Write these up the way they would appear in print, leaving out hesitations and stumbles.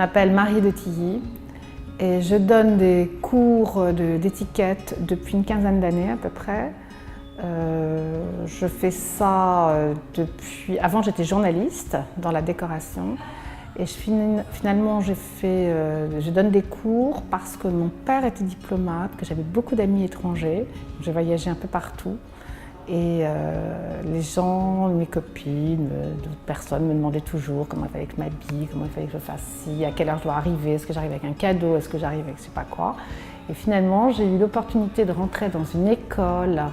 m'appelle Marie de Tilly et je donne des cours d'étiquette depuis une quinzaine d'années à peu près. Je fais ça depuis... Avant, j'étais journaliste dans la décoration et finalement, je donne des cours parce que mon père était diplomate, que j'avais beaucoup d'amis étrangers. J'ai voyagé un peu partout et les gens, mes copines, d'autres personnes me demandaient toujours comment il fallait que je m'habille, comment il fallait que je fasse ci, à quelle heure je dois arriver, est-ce que j'arrive avec un cadeau, est-ce que j'arrive avec je sais pas quoi. Et finalement, j'ai eu l'opportunité de rentrer dans une école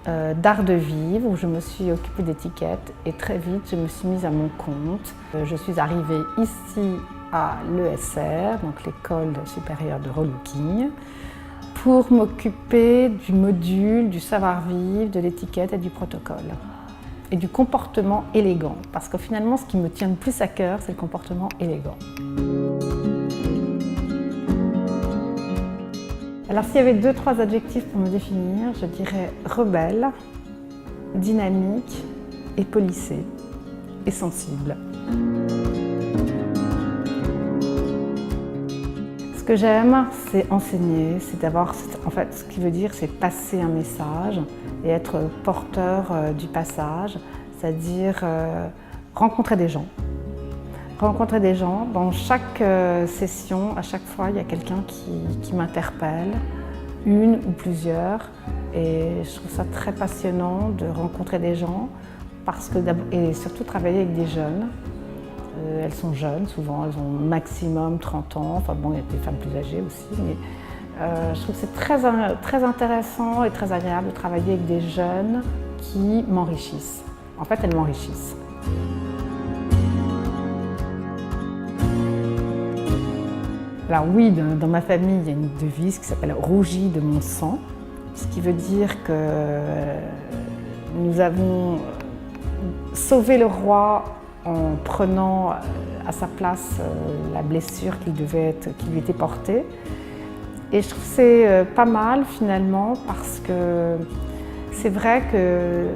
d'art de vivre où je me suis occupée d'étiquette et très vite je me suis mise à mon compte. Je suis arrivée ici à l'ESR, donc l'école supérieure de relooking, pour m'occuper du module, du savoir-vivre, de l'étiquette et du protocole et du comportement élégant parce que finalement ce qui me tient le plus à cœur c'est le comportement élégant. Alors s'il y avait 2-3 adjectifs pour me définir, je dirais rebelle, dynamique et policée et sensible. Ce que j'aime, c'est enseigner, c'est d'avoir, en fait, ce qui veut dire, c'est passer un message et être porteur du passage, c'est-à-dire rencontrer des gens. Rencontrer des gens. Dans chaque session, à chaque fois, il y a quelqu'un qui m'interpelle, une ou plusieurs. Et je trouve ça très passionnant de rencontrer des gens et surtout travailler avec des jeunes. Elles sont jeunes, souvent, elles ont maximum 30 ans. Enfin bon, il y a des femmes plus âgées aussi. Mais je trouve que c'est très intéressant et très agréable de travailler avec des jeunes qui m'enrichissent. En fait, elles m'enrichissent. Alors oui, dans ma famille, il y a une devise qui s'appelle « Rougi de mon sang », ce qui veut dire que nous avons sauvé le roi en prenant à sa place la blessure qui lui était portée. Et je trouve que c'est pas mal finalement parce que c'est vrai que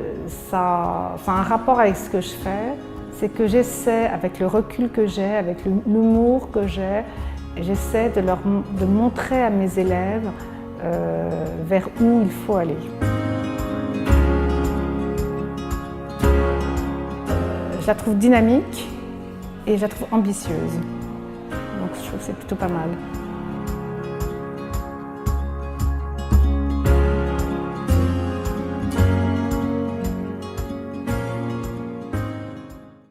ça a un rapport avec ce que je fais, c'est que j'essaie, avec le recul que j'ai, avec l'humour que j'ai, j'essaie de montrer à mes élèves vers où il faut aller. Je la trouve dynamique et je la trouve ambitieuse. Donc je trouve que c'est plutôt pas mal.